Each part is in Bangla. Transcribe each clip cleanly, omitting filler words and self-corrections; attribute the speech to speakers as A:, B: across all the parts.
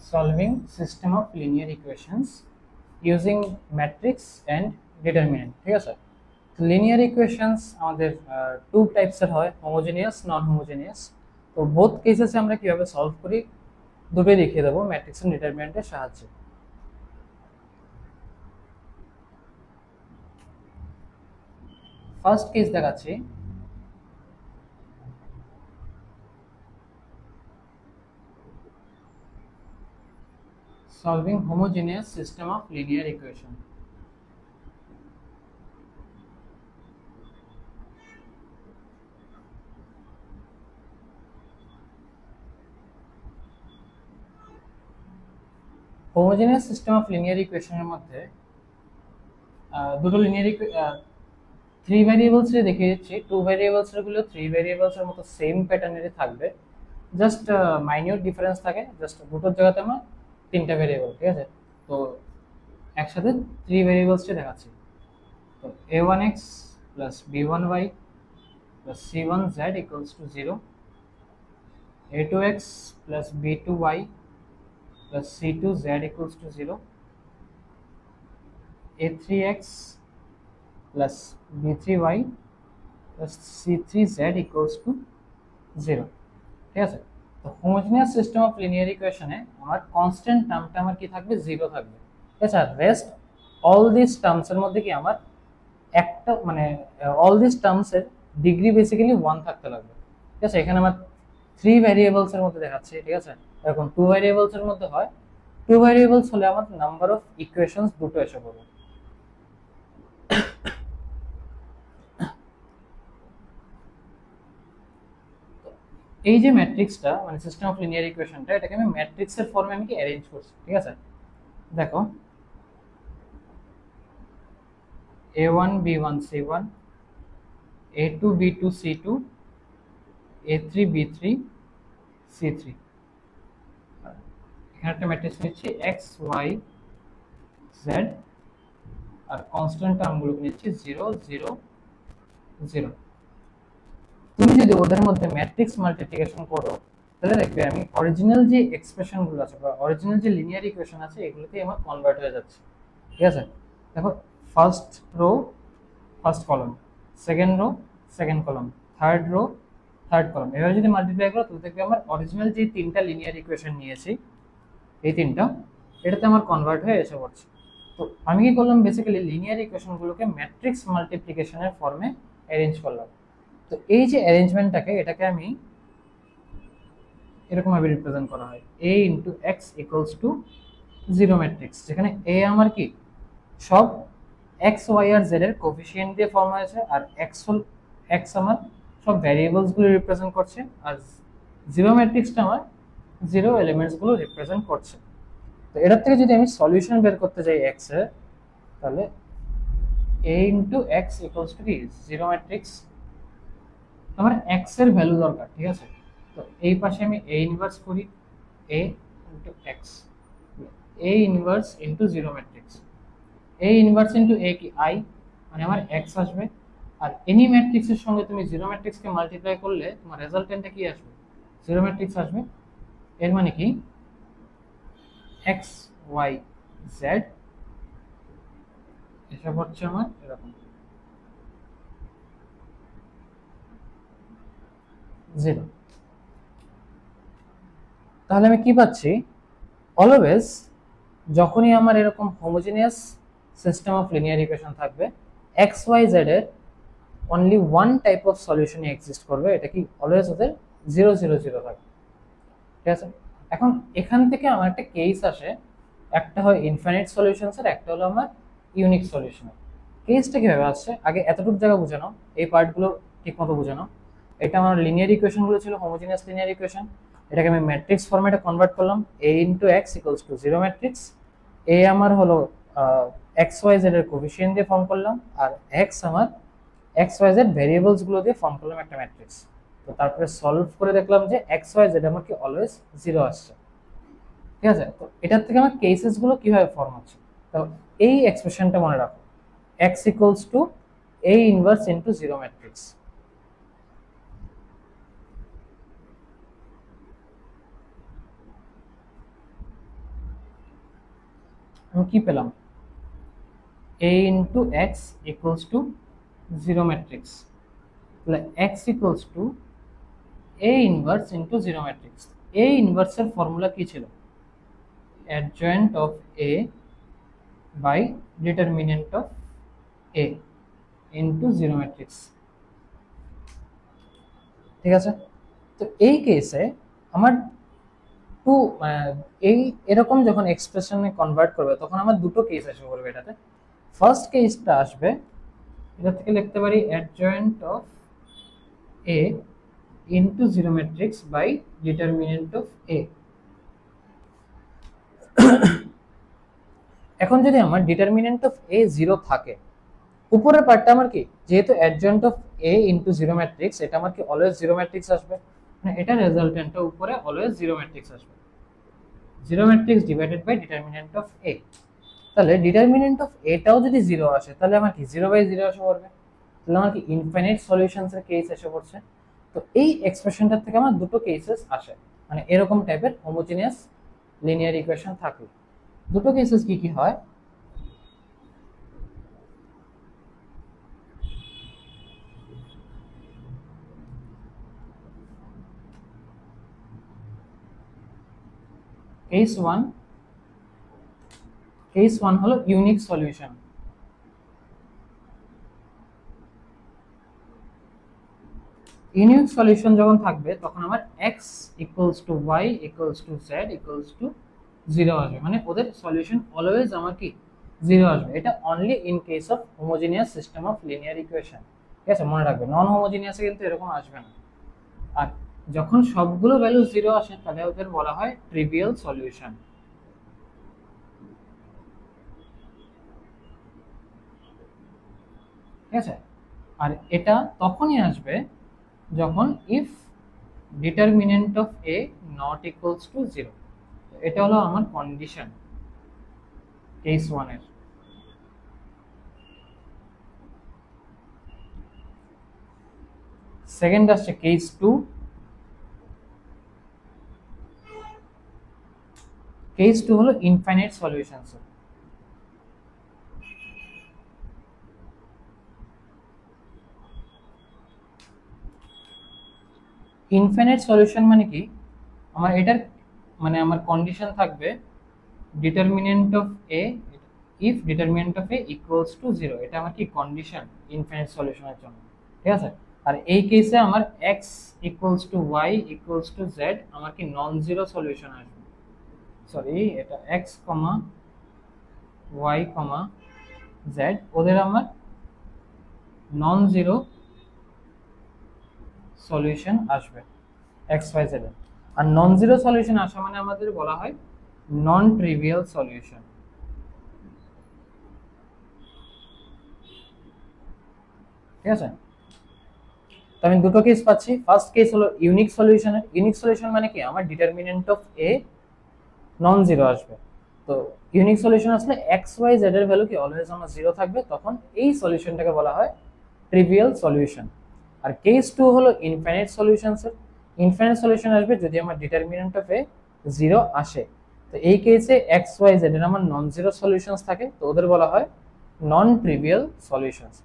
A: solving system of linear equations using matrix and determinant ঠিক আছে লিনিয়ার ইকুয়েশনস আমাদের টু টাইপসের হয় হোমোজেনিয়াস নন হোমোজেনিয়াস তো বোথ কেসেসে আমরা কিভাবে সলভ করি দুটোই দেখিয়ে দেবো ম্যাট্রিক্স এন্ড ডিটারমিনেন্টের সাহায্যে ফার্স্ট কেস দেখাচ্ছি solving homogeneous system of linear equation homogeneous system of linear ইকুয়েশনের মধ্যে দুটো লিনিয়ার থ্রি ভ্যারিয়েবলস এর দেখিয়ে দিচ্ছি টু ভ্যারিয়েবলস এর গুলো থ্রি ভ্যারিয়েবলস এর মতো সেম প্যাটার্নেরই থাকবে জাস্ট মাইনিউট ডিফারেন্স থাকে জাস্ট দুটোর জায়গাতে আমরা তিনটা ভ্যারিয়েবল ঠিক আছে তো একসাথে থ্রি ভ্যারিয়েবলস কে দেখাচ্ছি তো a1x plus b1y plus c1z equals to 0 a2x plus b2y plus c2z equals to 0 a3x plus b3y plus c3z equals to 0 ঠিক আছে তো হোমোজেনিয়াস সিস্টেম অফ লিনিয়ার ইকুয়েশনে আমার কনস্ট্যান্ট টার্মটা আমার কি থাকবে 0 থাকবে ঠিক আছে রেস্ট অল দিস টার্মস এর মধ্যে কি আমার একটা মানে অল দিস টার্মস এর ডিগ্রি বেসিক্যালি 1 থাকতে লাগবে ঠিক আছে এখানে আমার থ্রি ভ্যারিয়েবলস এর মধ্যে দেখাচ্ছে ঠিক আছে এখন টু ভ্যারিয়েবলস এর মধ্যে হয় টু ভ্যারিয়েবলস হলে আমার নাম্বার অফ ইকুয়েশনস দুটো এসে পড়বে এই যে ম্যাট্রিক্সটা মানে সিস্টেম অফ লিনিয়ার ইকুয়েশনটা এটাকে আমি ম্যাট্রিক্সের ফর্মে আমি কি অ্যারেঞ্জ করছি ঠিক আছে দেখো a1 b1 c1 a2 b2 c2 a3 b3 c3 এখানে একটা ম্যাট্রিক্স নিচ্ছি x y z আর কনস্ট্যান্ট টার্মগুলোকে নিচ্ছি 0 0 0 তুমি যদি ওদের মধ্যে ম্যাট্রিক্স মাল্টিপ্লিকেশন করো তাহলে দেখবে আমি অরিজিনাল যে এক্সপ্রেশনগুলো আছে বা অরিজিনাল যে লিনিয়ার ইকুয়েশন আছে এগুলোতে আমার কনভার্ট হয়ে যাচ্ছে ঠিক আছে দেখো first row first column second rho second column third rho third column এভাবে যদি মাল্টিপ্লাই করো তাহলে দেখবে আমার অরিজিনাল যে তিনটা লিনিয়ার ইকুয়েশন নিয়েছি এই তিনটা এটাতে আমার কনভার্ট হয়ে এসে পড়ছে তো আমি কি করলাম বেসিক্যালি লিনিয়ার ইকুয়েশনগুলোকে ম্যাট্রিক্স মাল্টিপ্লিকেশনের ফর্মে অ্যারেঞ্জ করলাম তো এই যে অ্যারেঞ্জমেন্টটাকে এটাকে আমি এরকম ভাবে রিপ্রেজেন্ট করা হয় a into x equals two 0 matrix যেখানে a আমার কি সব x y আর z এর কোএফিসিয়েন্ট দিয়ে ফর্ম হয়েছে আর x আমার সব ভ্যারিয়েবলস গুলো রিপ্রেজেন্ট করছে আর 0 ম্যাট্রিক্সটা আমার 0 এলিমেন্টস গুলো রিপ্রেজেন্ট করছে তো এটার থেকে যদি আমি সলিউশন বের করতে যাই x এর তাহলে a into x equals two কি 0 ম্যাট্রিক্স আমার x এর ভ্যালু দরকার ঠিক আছে তো এই পাশে আমি a ইনভার্স করি a into x a inverse into 0 matrix a inverse into a কি i মানে আমার x আসবে আর এনি ম্যাট্রিক্সের সঙ্গে তুমি 0 ম্যাট্রিক্সকে মাল্টিপ্লাই করলে তোমার রেজাল্টেন্টটা কি আসবে 0 ম্যাট্রিক্স আসবে এর মানে কি x y z এসব হচ্ছে আমার এরকম 0 তাহলে আমি কি পাচ্ছি অলওয়েজ যখনই আমার এরকম homogeneous system of linear equation থাকবে x y z এর অনলি ওয়ান টাইপ অফ সলিউশনই এক্সিস্ট করবে এটা কি অলওয়েজ ওদের 0 0 0 থাকবে ঠিক আছে এখন এখান থেকে আমার একটা কেস আসে একটা হয় ইনফিনিট সলিউশনস আর একটা হলো আমার ইউনিক সলিউশন কেসটা কিভাবে আসছে আগে এতটুকু জায়গা বুঝে নাও এই পার্টগুলো ঠিকমতো বুঝে নাও এটা আমার লিনিয়ার ইকুয়েশনগুলো ছিল হোমোজেনিয়াস লিনিয়ার ইকুয়েশন এটাকে আমি ম্যাট্রিক্স ফরম্যাটে কনভার্ট করলাম a into x equals two 0 matrix a আমার হলো x y z এর কোএফিসিয়েন্ট দিয়ে ফর্ম করলাম আর x আমার x y z ভেরিয়েবলস গুলো দিয়ে ফর্ম করলাম একটা ম্যাট্রিক্স তো তারপরে সলভ করে দেখলাম যে x y z আমার কি অলওয়েজ 0 আসছে ঠিক আছে তো এটার থেকে আমার কেসেস গুলো কিভাবে ফর্ম হচ্ছে তো এই এক্সপ্রেশনটা মনে রাখো x equals to a inverse into 0 matrix আমি কি পেলাম, a into x equals to zero matrix, তাহলে x equals to a inverse into zero matrix. a ইনভার্সের ফর্মুলা কি ছিল, adjoint of a by determinant of a into zero matrix, ঠিক আছে। তো এই কেসে আমার টু এই এরকম যখন এক্সপ্রেশনে কনভার্ট করবে তখন আমার দুটো কেস এসে পড়বে এটাতে। ফার্স্ট কেসটা আসবে, এটা থেকে লিখতে পারি adjoint of a into zero matrix by determinant of a। এখন যদি আমার ডিটারমিনেন্ট অফ a 0 থাকে, উপরের পার্টটা আমার কি, যেহেতু adjoint of a into zero matrix, এটা আমার কি অলওয়েজ জিরো ম্যাট্রিক্স আসবে, মানে এটা রেজাল্টেন্টটা উপরে অলওয়েজ জিরো ম্যাট্রিক্স আসবে, zero matrix divided by determinant of a। তাহলে ডিটারমিনেন্ট অফ এটাও যদি জিরো আসে তাহলে আমার কি জিরো বাই জিরো এসে পড়বে, তাহলে আমার কি ইনফিনিট সলিউশনস এর কেস এসে পড়ছে। তো এই এক্সপ্রেশনটার থেকে আমার দুটো কেসেস আসে, মানে এরকম টাইপের হোমোজিনিয়াস লিনিয়ার ইকুয়েশন থাকলে দুটো কেসেস কি কি হয়। কেস ওয়ান হলো ইউনিক সলিউশন। ইউনিক সলিউশন যখন থাকবে তখন আমার x equals two y equals to z equals to zero আসবে, মানে ওদের সলিউশন অলওয়েজ আমার কি জিরো আসবে। এটা only in case of homogeneous system of linear equation, ঠিক আছে, মনে রাখবে। নন হোমোজিনিয়াসে কিন্তু এরকম আসবে না। আর যখন সবগুলো ভ্যালু জিরো আসে তাহলে ওদের বলা হয় ট্রিভিয়াল সলিউশন, ঠিক আছে। আর এটা তখনই আসবে যখন if determinant of A not equals to zero, এটা হলো আমার কন্ডিশন কেস ওয়ানের। সেকেন্ড আসছে কেস টু। কেস টু হলো ইনফাইনাইট সলিউশনস। ইনফাইনাইট সলিউশন মানে কি, আমার এটার মানে আমার কন্ডিশন থাকবে determinant of A if determinant of A equals to zero, এটা আমার কি কন্ডিশন ইনফাইনাইট সলিউশনের জন্য, ঠিক আছে। আর এই কেসে আমার X equals to Y equals to Z আমার কি নন জিরো সলিউশন আসবে, সরি এটা X comma Y comma Z ওদের আমার নন জিরো সলিউশন আসবে এক্স ওয়াই জেড। আর নন জিরো সলিউশন আসা মানে আমাদের বলা হয় নন ট্রিভিয়াল সলিউশন, ঠিক আছে। তো আমি দুটো কেস পাচ্ছি। ফার্স্ট কেস হলো ইউনিক সলিউশনের। ইউনিক সলিউশন মানে কি, আমার determinant of A non zero আসবে। তো ইউনিক সলিউশন আসলে এক্স ওয়াই জেড এর ভ্যালু কি অলওয়েজ আমার জিরো থাকবে, তখন এই সলিউশনটাকে বলা হয় ট্রিভিয়াল সলিউশন। আর কেস টু হলো ইনফাইনাইট সলিউশনসের। ইনফাইনাইট সলিউশন আসবে যদি আমার ডিটারমিনেন্ট অফ এ জিরো আসে। তো এই কেসে এক্স ওয়াই জেড এর আমার নন জিরো সলিউশনস থাকে, তো ওদের বলা হয় নন ট্রিভিয়াল সলিউশনস।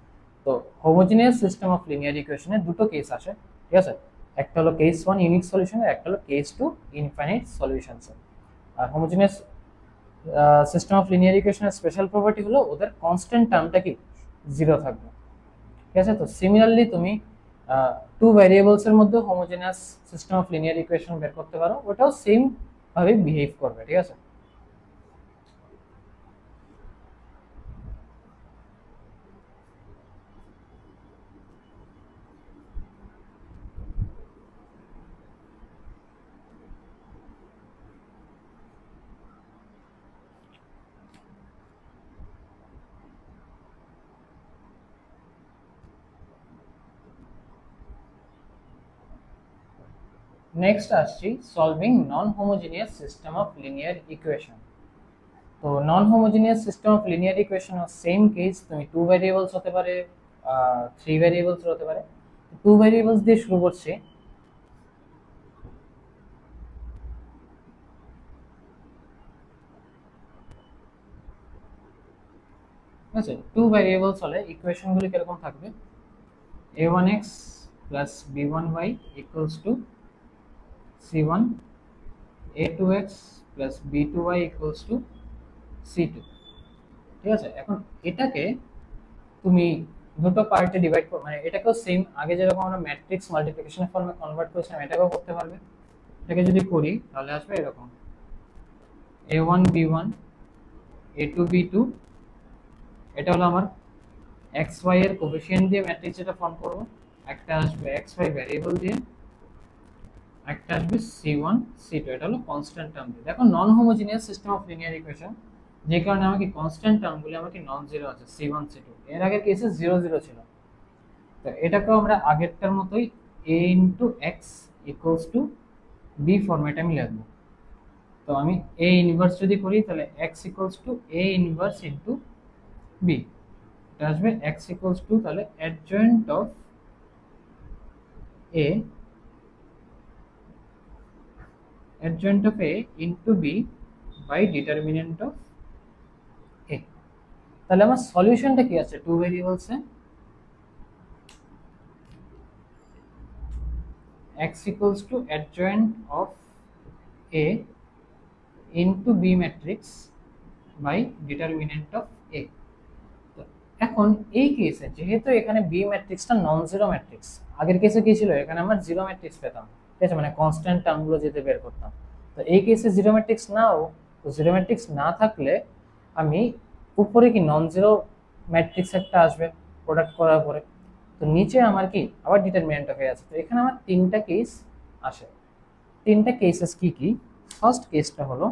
A: তো হোমোজিনিয়াস সিস্টেম অফ লিনিয়ার ইকুয়েশনে দুটো কেস আসে, ঠিক আছে। একটা হলো কেস ওয়ান ইউনিক সলিউশন, আর একটা হলো কেস টু ইনফাইনাইট সলিউশনস। আর হোমোজিনিয়াস সিস্টেম অফ লিনিয়ার ইকুয়েশনের স্পেশাল প্রপার্টি হলো ওদের কনস্ট্যান্ট টার্মটা কি জিরো থাকবে, ঠিক আছে। তো সিমিলারলি তুমি টু ভ্যারিয়েবলস এর মধ্যে homogeneous system of linear equation বের করতে পারো, ওটাও সেম ভাবে বিহেভ করবে, ঠিক আছে। নেক্সট আসছি solving non homogeneous system of linear equation. তো non homogeneous system of linear equation same case, তুমি টু ভ্যারিয়েবলস হতে পারে, থ্রি ভ্যারিয়েবলস হতে পারে। টু ভ্যারিয়েবলস দিয়ে শুরু করছি। আছে। টু ভ্যারিয়েবলস হলে ইকুয়েশনগুলি কিরকম থাকবে, a1x plus b1y equals to c1, a2x plus b2y equals to c2। ঠিক আছে, এখন এটাকে তুমি দুটো পার্টে ডিভাইড করো, মানে এটাকেও সেম আগে যেরকম আমরা ম্যাট্রিক্স মাল্টিপ্লিকেশনের ফর্মে কনভার্ট করেছিলাম এটাকেও করতে পারবে। এটাকে যদি করি তাহলে আসবে এরকম a1 b1 a2 b2, এটা হলো আমার এক্স ওয়াই এর কোএফিসিয়েন্ট দিয়ে ম্যাট্রিক্স যেটা ফর্ম করব, একটা আসবে এক্স ওয়াই ভ্যারিয়েবল দিয়ে, একটা আসবে c1 c2, এটা হলো কনস্ট্যান্ট টার্ম দিয়ে। দেখো নন homogeneous system of linear equation, যে কারণে আমাকে কনস্ট্যান্ট টার্মগুলি আমাকে নন জিরো আছে c1 c2, এর আগের কেসে 0 0 ছিল। তো এটাকেও আমরা আগেরটার মতোই a into X equals to B ফরম্যাটে আমি লিখব। তো আমি a ইনভার্স যদি করি তাহলে x equals to a inverse into b, এটা আসবে x ইকুয়ালস টু তাহলে adjoint of a into b by determinant of a। তাহলে আমার সলিউশনটা কি আছে টু ভেরিয়েবলসে, x equals to adjoint of a into b matrix by determinant of a। তো এখন এই কেসে যেহেতু এখানে বি ম্যাট্রিক্সটা নন জিরো ম্যাট্রিক্স, আগের কেসে কি ছিল এখানে আমরা জিরো ম্যাট্রিক্স পেতাম, ঠিক আছে, মানে কনস্ট্যান্ট টার্মগুলো যেতে বের করতাম। তো এই কেসে জিরো ম্যাট্রিক্স নাও, তো জিরো ম্যাট্রিক্স না থাকলে আমি উপরে কি নন জিরো ম্যাট্রিক্স একটা আসবে প্রোডাক্ট করার পরে, তো নিচে আমার কি আবার ডিটারমিনেন্ট হয়ে আছে। তো এখানে আমার তিনটা কেস আসে। তিনটা কেসেস কি কি, ফার্স্ট কেসটা হলো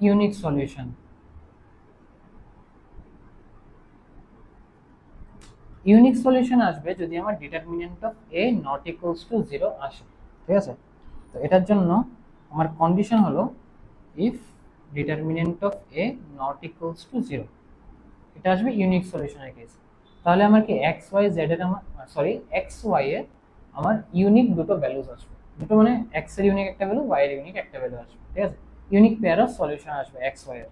A: ইউনিক সলিউশন। ইউনিক সলিউশন আসবে যদি আমার determinant of A not equals to 0 আসে, ঠিক আছে। তো এটার জন্য আমার কন্ডিশন হলো if determinant of A not equals to 0, এটা আসবে ইউনিক সলিউশনের কেস। তাহলে আমার কি এক্স ওয়াই জেড এর আমার সরি এক্স ওয়াই এর আমার ইউনিক দুটো ভ্যালুজ আসবে, দুটো মানে এক্স এর ইউনিক একটা ভ্যালু, ওয়াই এর ইউনিক একটা ভ্যালু আসবে, ঠিক আছে। ইউনিক পেয়ার অফ সলিউশন আসবে এক্স ওয়াই এর।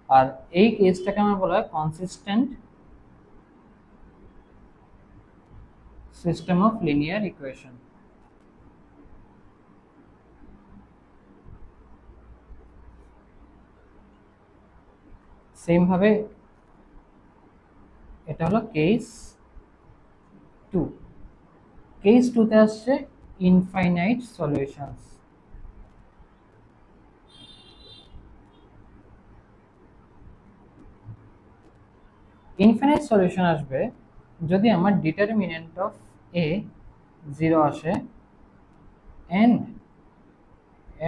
A: আর এই কেসটাকে আমরা বলা হয় consistent system of linear equation. Same ভাবে এটা হলো কেস 2। কেস 2 তে আসছে ইনফাইনাইট সলিউশনস। ইনফাইনাইট সলিউশন আসবে যদি আমার ডিটারমিনেন্ট অফ এ 0 আসে and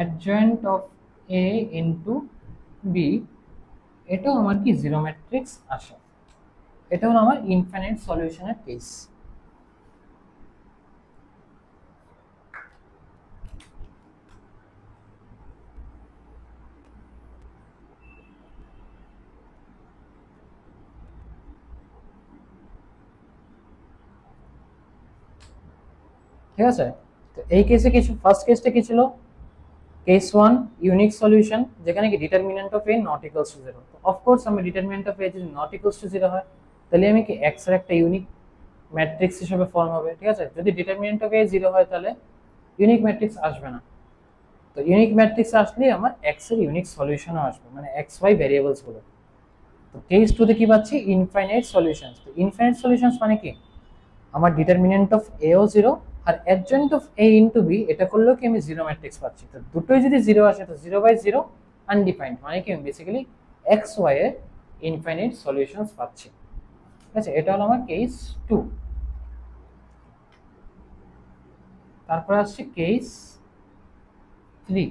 A: adjoint of a into b এটাও আমার কি জিরো ম্যাট্রিক্স আসে। এটা হলো আমার ইনফাইনাইট সলিউশনের কেস। ঠিক আছে, তো এই কেসে কিছু ফার্স্ট কেসটা কি ছিল, কেস 1 ইউনিক সলিউশন যেখানে কি determinant of a not equals to 0। তো অফ কোর্স আমি ডিটারমিনেন্ট অফ a যদি নট ইকুয়ালস টু 0 হয় তাহলে আমি কি x এর একটা ইউনিক ম্যাট্রিক্স হিসেবে ফর্ম হবে, ঠিক আছে। যদি ডিটারমিনেন্ট অফ a 0 হয় তাহলে ইউনিক ম্যাট্রিক্স আসবে না। তো ইউনিক ম্যাট্রিক্স আসলে আমার x এর ইউনিক সলিউশনও আসবে, মানে x y ভ্যারিয়েবলস গুলো। তো কেস 2 তে কি পাচ্ছি ইনফাইনাইট সলিউশনস। তো ইনফাইনাইট সলিউশনস মানে কি আমার ডিটারমিনেন্ট অফ a ও 0 আর adjoint of a into b এটা করলেও কি আমি জিরো ম্যাট্রিক্স পাচ্ছি। তো দুটোই যদি 0 আসে তো 0 বাই 0 আনডিফাইন্ড, মানে কি আমি বেসিক্যালি x y এর ইনফাইনাইট সলিউশনস পাচ্ছি, ঠিক আছে। এটা হলো আমার কেস 2। তারপর আসছে কেস 3।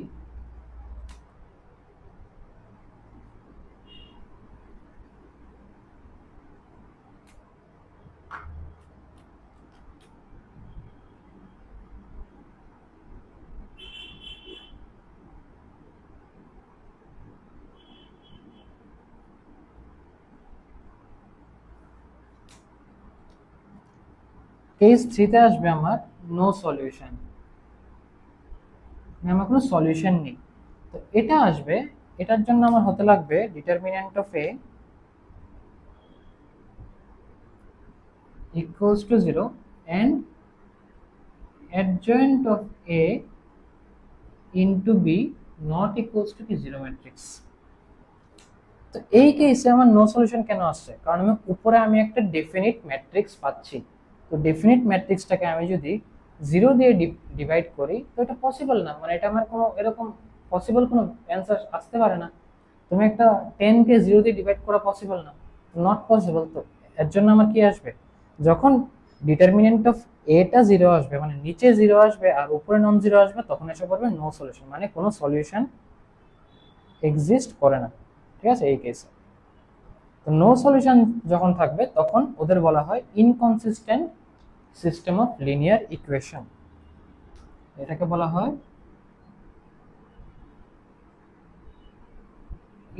A: কেস 3 তে আসবে আমার নো সলিউশন, আমার কোনো সলিউশন নেই। তো এটা আসবে, এটার জন্য আমার হতে লাগবে determinant of A equals to 0 and adjoint of A into B not equals to কি 0 ম্যাট্রিক্স। তো এই কেসে আমার নো সলিউশন কেন আসছে, কারণ আমি উপরে একটা ডেফিনিট ম্যাট্রিক্স পাচ্ছি। তো ডেফিনিট ম্যাট্রিক্সটাকে আমি যদি 0 দিয়ে ডিভাইড করি তো এটা পসিবল না, মানে এটা আমার কোনো এরকম পসিবল কোনো অ্যান্সার আসতে পারে না। তুমি একটা 10 কে 0 দিয়ে ডিভাইড করা পসিবল না, নট পসিবল। তো এর জন্য আমার কি আসবে, যখন ডিটারমিনেন্ট অফ এটা 0 আসবে, মানে নিচে 0 আসবে আর উপরে নন 0 আসবে, তখন এসে পড়বে নো সলিউশন, মানে কোনো সলিউশন এক্সিস্ট করে না। ঠিক আছে, এই কেসে তো নো সলিউশন যখন থাকবে তখন ওদের বলা হয় inconsistent system of linear equation. এটাকে বলা হয়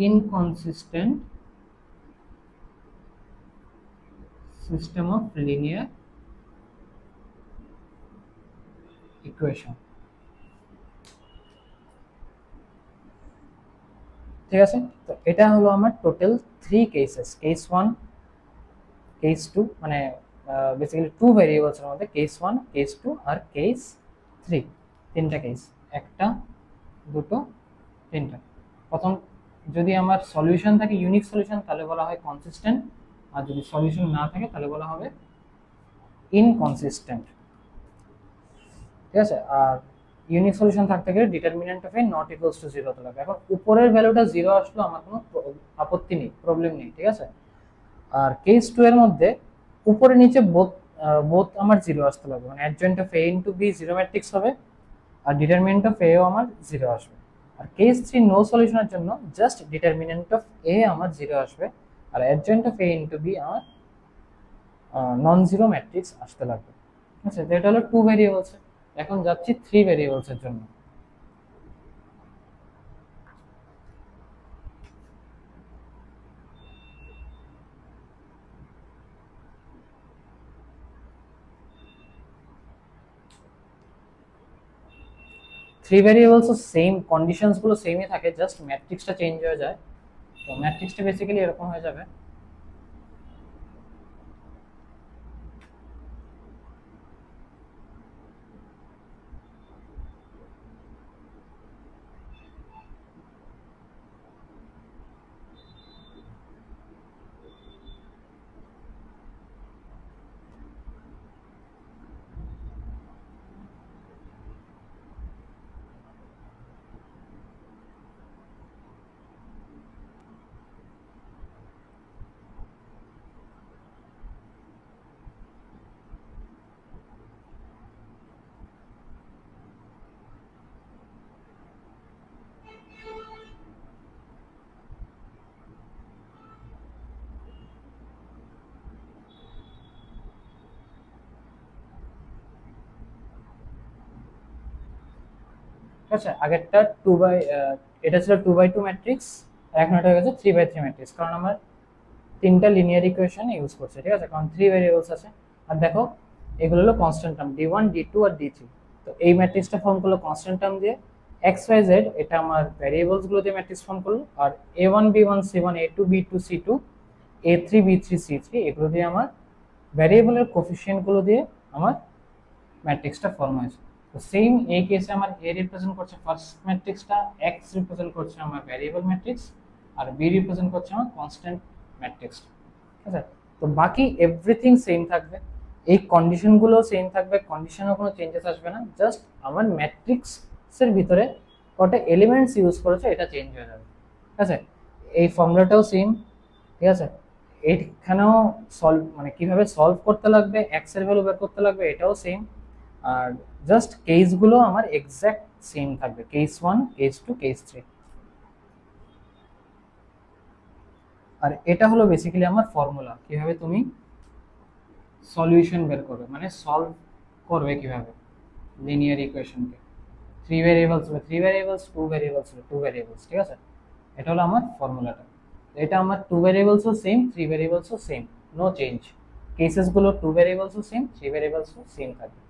A: inconsistent system of linear equation. ঠিক আছে, তো এটা হলো আমার টোটাল 3 কেসেস, কেস 1, কেস 2, মানে বেসিক্যালি 2 ভেরিয়েবলস এর মধ্যে কেস 1, কেস 2 আর কেস 3, তিনটা কেস, একটা, দুটো, তিনটা। প্রথম যদি আমার সলিউশন থাকে ইউনিক সলিউশন তাহলে বলা হয় কনসিস্টেন্ট, আর যদি সলিউশন না থাকে তাহলে বলা হবে ইনকনসিস্টেন্ট। ঠিক আছে, আর ইউনিক সলিউশন থাকতে গেলে determinant of A not equals to 0 হতে লাগবে। এখন উপরের ভ্যালুটা 0 আসলো আমার কোনো আপত্তি নেই, প্রবলেম নেই। ঠিক আছে, আর কেস 2 এর মধ্যে উপরে নিচে বোথ আমার 0 আসতে লাগবে, মানে adjoint of A into B 0 matrix হবে আর ডিটারমিন্যান্ট অফ এ ও আমার 0 আসবে। আর কেস 3 নো সলিউশনের জন্য জাস্ট ডিটারমিন্যান্ট অফ এ আমার 0 আসবে আর adjoint of A into B আমার নন 0 ম্যাট্রিক্স আসতে লাগবে। ঠিক আছে, তো এটা হলো 2 ভেরিয়েবলস। এখন যাচ্ছি 3 ভেরিয়েবলস এর জন্য। থ্রি ভেরিয়েবলসও সেম, কন্ডিশনস গুলো সেমই থাকে, জাস্ট ম্যাট্রিক্সটা চেঞ্জ হয়ে যায়। তো ম্যাট্রিক্সটা বেসিক্যালি এরকম হয়ে যাবে, ঠিক আছে। আগেরটা এটা ছিল 2/2 ম্যাট্রিক্স, আর এখন এটা হয়ে গেছে 3/3 ম্যাট্রিক্স, কারণ আমার তিনটা লিনিয়ার ইকুয়েশন ইউজ করছে। ঠিক আছে, কারণ 3 ভেরিয়েবলস আছে। আর দেখো এগুলো হলো কনস্ট্যান্ট টার্ম d1 d2 আর d3। তো এই ম্যাট্রিক্সটা ফর্ম করলো কনস্ট্যান্ট টার্ম দিয়ে, এক্স ওয়াই জেড এটা আমার ভ্যারিয়েবলস গুলো দিয়ে ম্যাট্রিক্স ফর্ম করলো, আর a1 b1 c1 a2 b2 c2 a3 b3 c3 এগুলো দিয়ে আমার ভ্যারিয়েবলের কোফিশিয়েন্ট গুলো দিয়ে আমার ম্যাট্রিক্সটা ফর্ম হয়েছে। তো সেম এই কেসে আমার এ রিপ্রেজেন্ট করছে ফার্স্ট ম্যাট্রিক্সটা, এক্স রিপ্রেজেন্ট করছে আমার ভ্যারিয়েবল ম্যাট্রিক্স, আর বি রিপ্রেজেন্ট করছে আমার কনস্ট্যান্ট ম্যাট্রিক্সটা। ঠিক আছে, তো বাকি এভরিথিং সেম থাকবে, এই কন্ডিশনগুলো সেম থাকবে, কন্ডিশনেও কোনো চেঞ্জেস আসবে না, জাস্ট আমার ম্যাট্রিক্সের ভিতরে কটা এলিমেন্টস ইউজ করেছে এটা চেঞ্জ হয়ে যাবে। ঠিক আছে, এই ফর্মুলাটাও সেম। ঠিক আছে, এখানেও মানে কিভাবে সলভ করতে লাগবে, এক্স এর ভ্যালু বের করতে লাগবে, এটাও সেম। আর জাস্ট কেসগুলো আমার এক্স্যাক্ট সেম থাকবে, কেস 1, কেস 2, কেস 3। আর এটা হলো বেসিক্যালি আমার ফর্মুলা, কিভাবে তুমি সলিউশন বের করবে, মানে সলভ করবে কিভাবে লিনিয়ার ইকুয়েশনকে। 3 ভেরিয়েবলস হলে 3 ভেরিয়েবলস, 2 ভেরিয়েবলস হলে 2 ভেরিয়েবলস। ঠিক আছে, এটা হলো আমার ফর্মুলাটা। এটা আমার 2 ভেরিয়েবলসও সেম, 3 ভেরিয়েবলসও সেম, নো চেঞ্জ। কেসেস গুলো 2 ভেরিয়েবলসও সেম, 3 ভেরিয়েবলসও সেম থাকবে।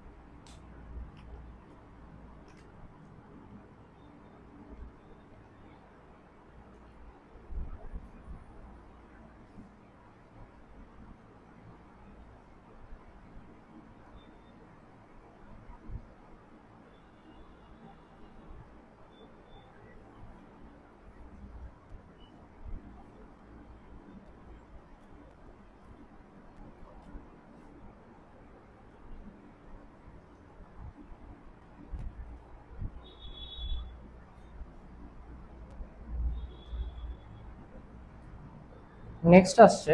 A: নেক্সট আসছে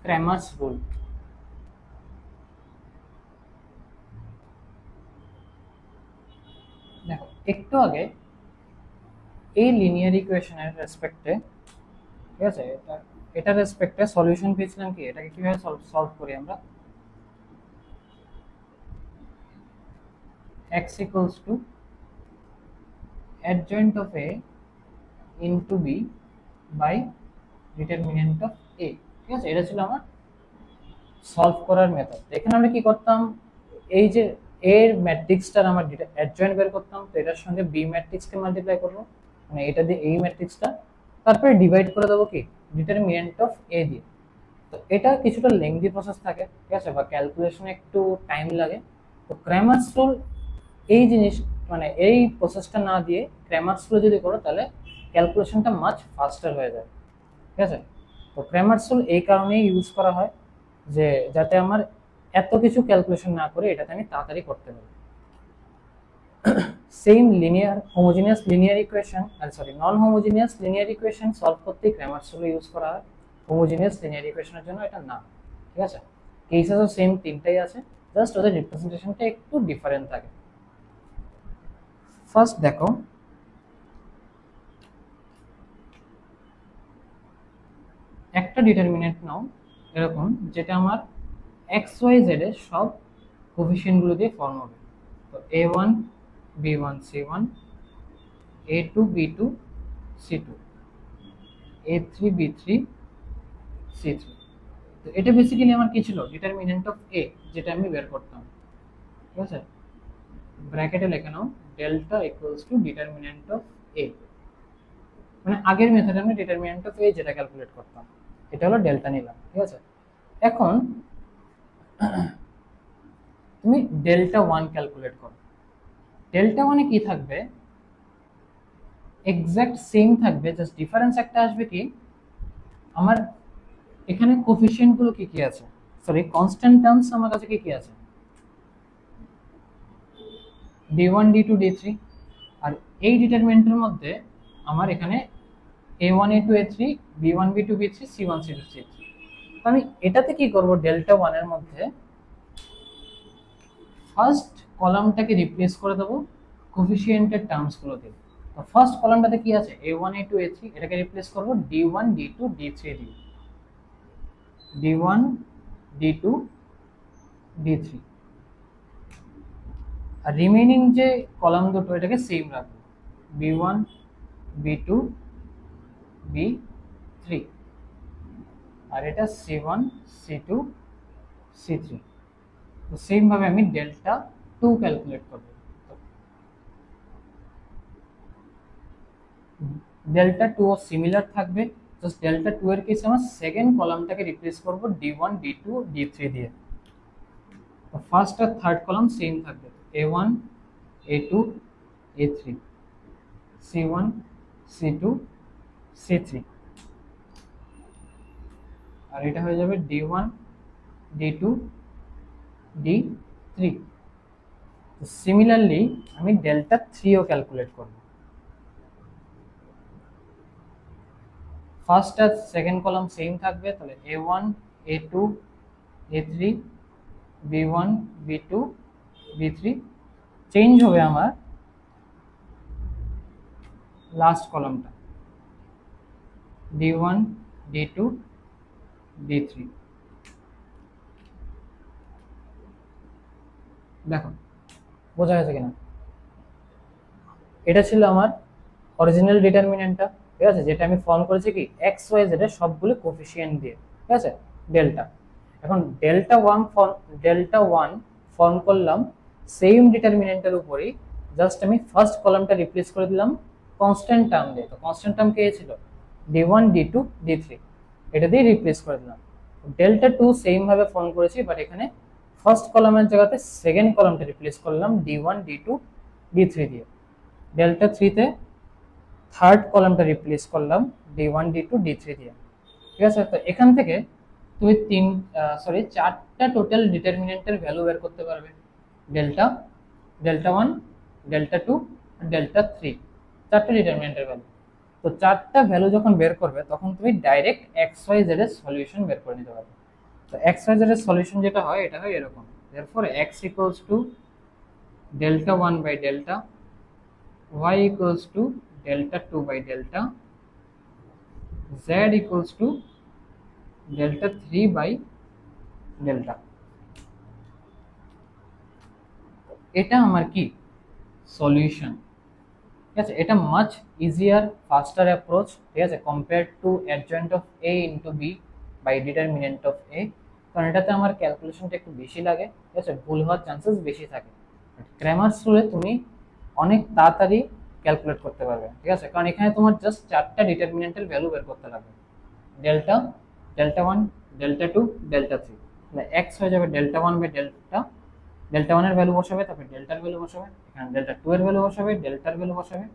A: ক্র্যামারস রুল। দেখো একটু আগে এই লিনিয়ার ইকুয়েশনের রেসপেক্টে, ঠিক আছে, এটা রেসপেক্টে সলিউশন পেয়েছিলাম কি, এটাকে কিভাবে সলভ করি আমরা, x equals to adjoint of a into b by determinant of a, ঠিক আছে, এটা ছিল আমার সলভ করার মেথড। এখানে আমরা কি করতাম, এই যে এর ম্যাট্রিক্সটার আমার অ্যাডজয়েন্ট বের করতাম, তো এটার সঙ্গে বি ম্যাট্রিক্সকে মাল্টিপ্লাই করব, মানে এটা দিয়ে এই ম্যাট্রিক্সটা, তারপরে ডিভাইড করে দেবো কি ডিটারমিনেন্ট অফ এ দিয়ে। তো এটা কিছুটা লেংদি প্রসেস থাকে, ঠিক আছে, বা ক্যালকুলেশনে একটু টাইম লাগে। তো ক্র্যামারস রুল এই জিনিস, মানে এই প্রসেসটা না দিয়ে ক্র্যামারস রুল যদি করো তাহলে ক্যালকুলেশনটা মাচ ফাস্টার হয়ে যায়, ঠিক আছে। তো ক্র্যামারস রুল এই কারণেই ইউজ করা হয় যে যাতে আমার এত কিছু ক্যালকুলেশন না করে এটাতে আমি তাড়াতাড়ি করতে পারি। Same linear homogeneous linear equation, sorry non homogeneous linear equation solve করতে ক্র্যামারস রুল ইউজ করা হয়, হোমোজিনিয়াস লিনিয়ার ইকুয়েশনের জন্য এটা না, ঠিক আছে। কেসেসও সেম তিনটাই আছে, জাস্ট ওদের রিপ্রেজেন্টেশনটা একটু ডিফারেন্ট থাকে। ফার্স্ট দেখো, একটা ডিটারমিনেন্ট নাও এরকম যেটা আমার এক্স ওয়াই জেড এর সব কোফিশিয়েন্টগুলো দিয়ে ফর্ম হবে। তো a1 b1 c1, a2 b2 c2, a3 b3 c3। তো এটা বেসিক্যালি আমার কি ছিল, ডিটারমিনেন্ট অফ a, যেটা আমি বের করতাম, ঠিক আছে। ব্র্যাকেটে লিখে নাও delta equals to determinant of a, মানে আগের মেথডে আমি ডিটারমিনেন্ট অফ a যেটা ক্যালকুলেট করতাম, এটা হলো ডেল্টা নিলাম, ঠিক আছে। এখন তুমি ডেল্টা 1 ক্যালকুলেট করো। ডেল্টা 1 এ কি থাকবে, এক্সাক্ট সেম থাকবে, জাস্ট ডিফারেন্স একটা আসবে কি, আমার এখানে কোফিশিয়েন্ট গুলো কি কি আছে, সরি কনস্ট্যান্ট টার্মস আমার কাছে কি কি আছে, d1 d2 d3, আর এই ডিটারমিনেন্টের মধ্যে আমার এখানে a1 a2 a3 b1 b2 b3 c1 c2 c3। তো আমি এটাতে কি করব, ডেল্টা 1 এর মধ্যে ফার্স্ট কলামটাকে রিপ্লেস করে দেবো কোফিশিয়েন্টের টার্মস গুলো দিয়ে। তো ফার্স্ট কলামটাতে কি আছে, a1 a2 a3, এটাকে রিপ্লেস করব d1 d2 d3 দিয়ে, d1 d2 d3, আর রিমেইনিং যে কলাম দুটো এটাকে সেম রাখবো, b1 b2 b3, আর এটা c1 c2 c3। তো সেম ভাবে আমি ডেল্টা 2 ক্যালকুলেট করব। ডেল্টা 2 ও সিমিলার থাকবে, জাস্ট ডেল্টা 2 এর কেসে আমার সেকেন্ড কলামটাকে রিপ্লেস করব d1 d2 d3 দিয়ে। তো ফার্স্ট আর থার্ড কলাম সেম থাকবে, a1 a2 a3 c1 c2 c3, আর এটা হয়ে যাবে d1 d2 d3। সিমিলারলি আমি ডেল্টা 3 ও ক্যালকুলেট করব। ফার্স্ট আর সেকেন্ড কলাম সেম থাকবে, তাহলে a1 a2 a3 b1 b2 b3, change হবে আমার লাস্ট কলামটা d1 d2 d3। দেখো বোঝা গেছে কিনা, এটা ছিল আমার অরিজিনাল ডিটারমিনেন্টটা, ঠিক আছে, যেটা আমি ফর্ম করেছি কি এক্স ওয়াই জেড এর সবগুলো কোফিশিয়েন্ট দিয়ে, ঠিক আছে, ডেল্টা। এখন ডেল্টা ওয়ান ফর্ম করলাম সেম ডিটারমিনেন্টের উপরেই, জাস্ট আমি ফার্স্ট কলামটা রিপ্লেস করে দিলাম কনস্ট্যান্ট টার্ম দিয়ে। তো কনস্ট্যান্ট টার্ম কে ছিল, d1 d2 d3, এটা দিয়ে রিপ্লেস করে দিলাম। ডেল্টা টু সেম ভাবে ফর্ম করেছি, বাট এখানে ফার্স্ট কলামের জায়গাতে সেকেন্ড কলামটা রিপ্লেস করলাম d1 d2 d3 দিয়ে। ডেল্টা থ্রিতে থার্ড কলামটা রিপ্লেস করলাম d1 d2 d3 দিয়ে। ঠিক আছে, তো এখান থেকে তুমি চারটা টোটাল ডিটারমিনেন্টের ভ্যালু বের করতে পারবে, ডেল্টা, ডেল্টা 1, ডেল্টা 2, ডেল্টা 3, চারটা ডিটারমিনেন্টের ভ্যালু। তো চারটা ভ্যালু যখন বের করবে তখন তুমি ডাইরেক্ট এক্স ওয়াই জেড এর সলিউশন বের করে নিতে পারবে। তো এক্স ওয়াই জেড এর সলিউশন যেটা হয় এটা হয় এরকম, therefore x equals to delta 1 by delta, y equals to delta 2 by delta, z equals to delta 3 by delta। এটা আমার কি সলিউশন। ঠিক আছে, এটা মাচ ইজিয়ার ফাস্টার অ্যাপ্রোচ, ঠিক আছে, compare to adjoint of A into B by determinant of A. কারণ এটাতে আমার ক্যালকুলেশনটা একটু বেশি লাগে, ঠিক আছে, ভুল হওয়ার চান্সেস বেশি থাকে। ক্র্যামারস রুলে তুমি অনেক তাড়াতাড়ি ক্যালকুলেট করতে পারবে, ঠিক আছে, কারণ এখানে তোমার জাস্ট চারটা ডিটারমিনেন্টের ভ্যালু বের করতে লাগবে, ডেল্টা, ডেল্টা 1, ডেল্টা 2, ডেল্টা 3। তাহলে এক্স হয়ে যাবে ডেল্টা 1 বাই ডেল্টা 1 এর ভ্যালু বসাবে, তারপরে ডেল্টার ভ্যালু বসাবে, এখানে ডেল্টা 2 এর ভ্যালু বসাবে, ডেল্টার ভ্যালু বসাবে,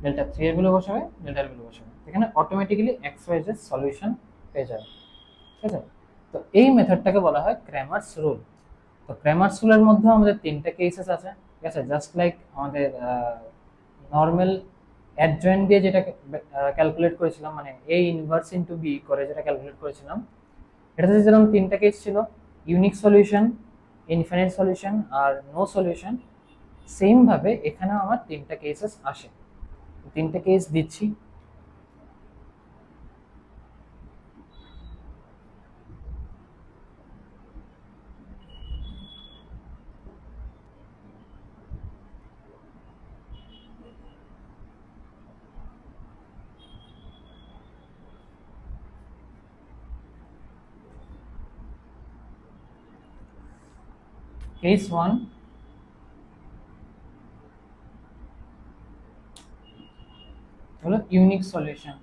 A: ডেল্টা 3 এর ভ্যালু বসাবে, ডেল্টার ভ্যালু বসাবে, এখানে automatically X Y Z solution পেয়ে যাবে। ঠিক আছে, তো এই মেথডটাকে বলা হয় ক্র্যামারস রুল। তো ক্র্যামারস রুলের মধ্যে আমাদের তিনটা কেসেস আছে, ঠিক আছে, জাস্ট লাইক আমাদের নর্মাল অ্যাডজয়েন্ট দিয়ে যেটা ক্যালকুলেট করেছিলাম, মানে এ ইনভার্স ইনটু বি করে যেটা ক্যালকুলেট করেছিলাম, এটাতে যেরকম তিনটা কেস ছিল, ইউনিক সলিউশন, ইনফিনিট সলিউশন আর নো সলিউশন, সেম ভাবে এখানেও আমার তিনটা কেসেস আসে। তিনটা কেস দিচ্ছি। কেস 1, হলো ইউনিক সলিউশন।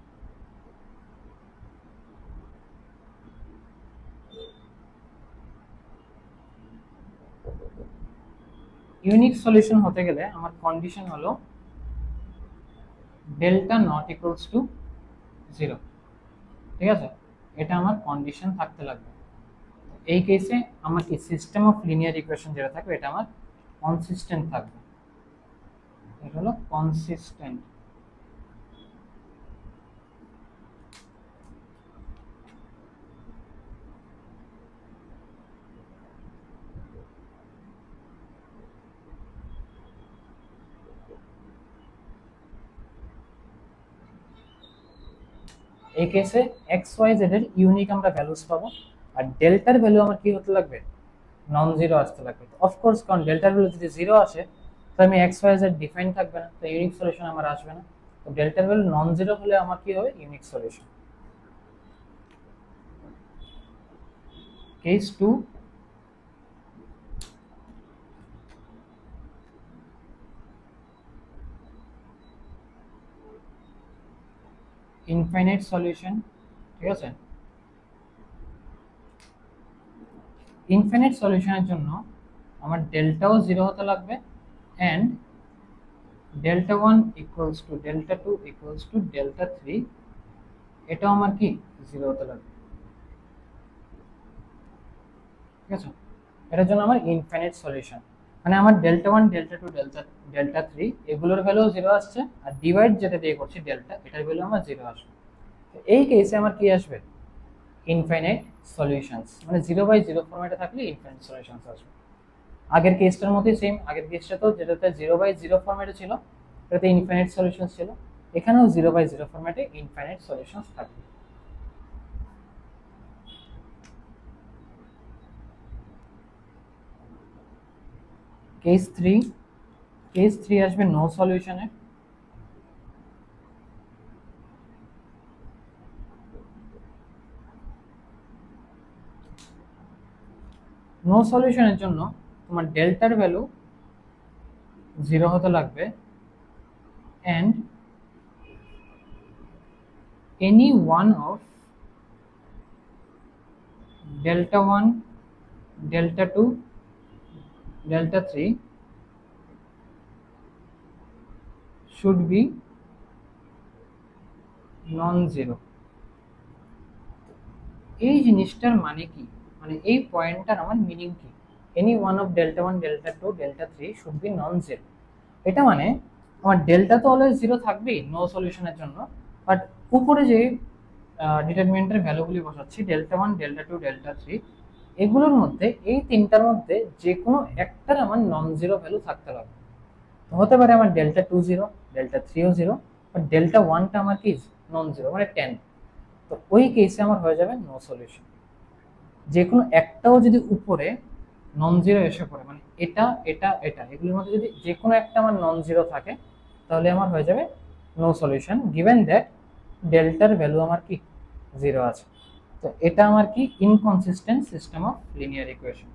A: ইউনিক সলিউশন হতে গেলে আমার কন্ডিশন হলো ডেল্টা নট ইকুয়ালস টু 0। ঠিক আছে, এটা আমার কন্ডিশন থাকতে লাগবে। এই কেসে আমার কি সিস্টেম অফ লিনিয়ার ইকুয়েশন যেটা থাকবে এটা আমার কনসিস্টেন্ট থাকবে, এটা হলো কনসিস্টেন্ট। এই কেসে এক্স ওয়াই জেড এর ইউনিক আমরা ভ্যালুস পাবো, আর ডেল্টার ভ্যালু আমার কি হতে লাগবে, নন জিরো আসতে লাগবে। অফকোর্স কারণ ডেল্টার ভ্যালু যদি জিরো আসে তো আমি এক্স ওয়াই জেড ডিফাইন থাকবে না, তো ইউনিক সলিউশন আমার আসবে না। তো ডেল্টার ভ্যালু নন জিরো হলে আমার কি হবে, unique solution. Case 2, infinite solution. ঠিক আছে, ইনফিনিট সলিউশনের জন্য আমার ডেল্টাও জিরো হতে লাগবে and delta 1 equals to delta 2 equals to delta 3, এটাও আমার কি জিরো হতে লাগবে। ঠিক আছে, এটার জন্য আমার ইনফিনিট সলিউশন, মানে আমার ডেল্টা 1, ডেল্টা 2, ডেল্টা 3 এগুলোর ভ্যালু জিরো আসছে, আর ডিভাইড যেটা দিয়ে করছি ডেল্টা, এটার ভ্যালু আমার জিরো আসবে। এই কেসে আমার কি আসবে, ইনফাইনাইট সলিউশনস, মানে 0/0 ফরম্যাটে থাকলে ইনফাইনাইট সলিউশনস আসবে। আগের কেসটার মতোই সেম, আগের কেসটা তো যেটাতে 0/0 ফরম্যাটে ছিল এটাতে ইনফাইনাইট সলিউশনস ছিল, এখানেও 0/0 ফরম্যাটে ইনফাইনাইট সলিউশনস থাকবে। কেস 3 আসবে নো সলিউশনে। নো সলিউশনের জন্য তোমার ডেল্টার ভ্যালু 0 হতে লাগবে and any one of delta 1, delta 2, delta 3 should be non-zero. এই জিনিসটার মানে কি, মানে এই পয়েন্টটার আমার মিনিং কি? Any one of delta 1, delta 2, delta 3 should be non zero. এটা মানে আমার ডেল্টা তো অলওয়েজ জিরো থাকবেই নো সলিউশনের জন্য, বাট উপরে যে ডিটারমিনেন্টের ভ্যালুগুলি বসাচ্ছি ডেল্টা 1, ডেল্টা 2, ডেল্টা 3, এগুলোর মধ্যে এই তিনটার মধ্যে যে কোনো একটার আমার নন জিরো ভ্যালু থাকতে হবে। হতে পারে আমার ডেল্টা 2 জিরো, ডেল্টা 3ও জিরো, বাট ডেল্টা 1টা আমার কি নন জিরো মানে 10। তো ওই কেসে আমার হয়ে যাবে নো সলিউশন। যে কোনো একটাও যদি উপরে নন জিরো এসে পড়ে, মানে এটা এটা এটা এগুলোর মধ্যে যদি যে কোনো একটা আমার নন জিরো থাকে, তাহলে আমার হয়ে যাবে নো সলিউশন গিভেন দ্যাট ডেল্টার ভ্যালু আমার কি জিরো আছে। তো এটা আমার কি inconsistent system of linear equation.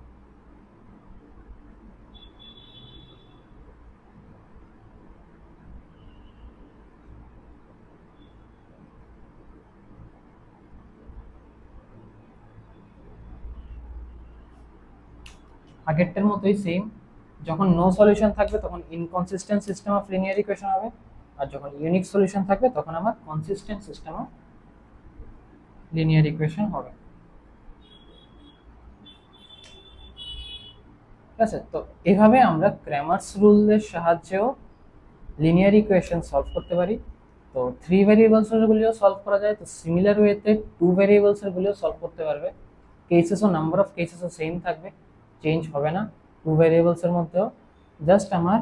A: আগেরটার মতোই সেম, যখন নো সলিউশন থাকবে তখন inconsistent system of linear equation হবে, আর যখন ইউনিক সলিউশন থাকবে তখন আমার consistent system of linear equation হবে। ঠিক আছে, তো এভাবে আমরা ক্র্যামার্স রুলের সাহায্যেও লিনিয়ার ইকুয়েশন সলভ করতে পারি। তো 3 ভ্যারিয়েবলসের গুলিও সলভ করা যায়, তো সিমিলার ওয়েতে 2 ভ্যারিয়েবলসের গুলিও সলভ করতে পারবে। কেসেসও নাম্বার অফ কেসেসও সেম থাকবে, চেঞ্জ হবে না 2 ভ্যারিয়েবলসের মধ্যেও। জাস্ট আমার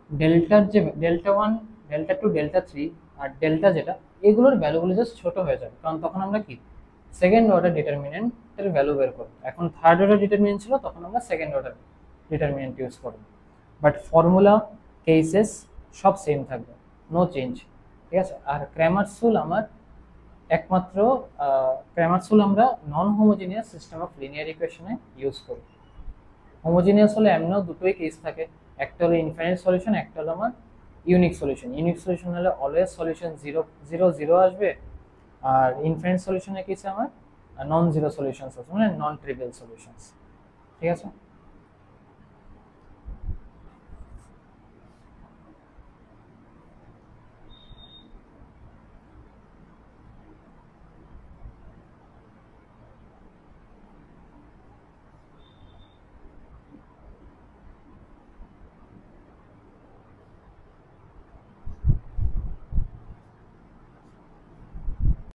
A: ডেল্টার যে ডেল্টা 1, ডেল্টা 2, ডেল্টা 3 আর ডেল্টা যেটা, এগুলোর ভ্যালুগুলো জাস্ট ছোট হয়ে যাবে, কারণ তখন আমরা কি সেকেন্ড অর্ডার ডিটারমিনেন্টের ভ্যালু বের করব। এখন থার্ড অর্ডার ডিটারমিনেন্ট ছিল, তখন আমরা সেকেন্ড অর্ডার ডিটারমিনেন্ট ইউজ করব, বাট ফর্মুলা কেসেস সব সেম থাকবে, নো চেঞ্জ। ঠিক আছে, আর ক্র্যামার্স রুল আমার একমাত্র ক্র্যামার্স রুল আমরা নন হোমোজিনিয়াস সিস্টেম অফ লিনিয়ার ইকুয়েশনে ইউজ করি। হোমোজিনিয়াস হলে এমনিও দুটোই কেস থাকে, একটা হলো ইনফাইনাইট সলিউশন, একটা হলো আমার ইউনিক সলিউশন। ইউনিক সলিউশন হলে অলওয়েজ সলিউশন 0 0 0 আসবে, আর ইনফাইনাইট সলিউশনের কেসে আমার নন জিরো সলিউশনস আছে, মানে নন ট্রিভিয়াল সলিউশনস। ঠিক আছে।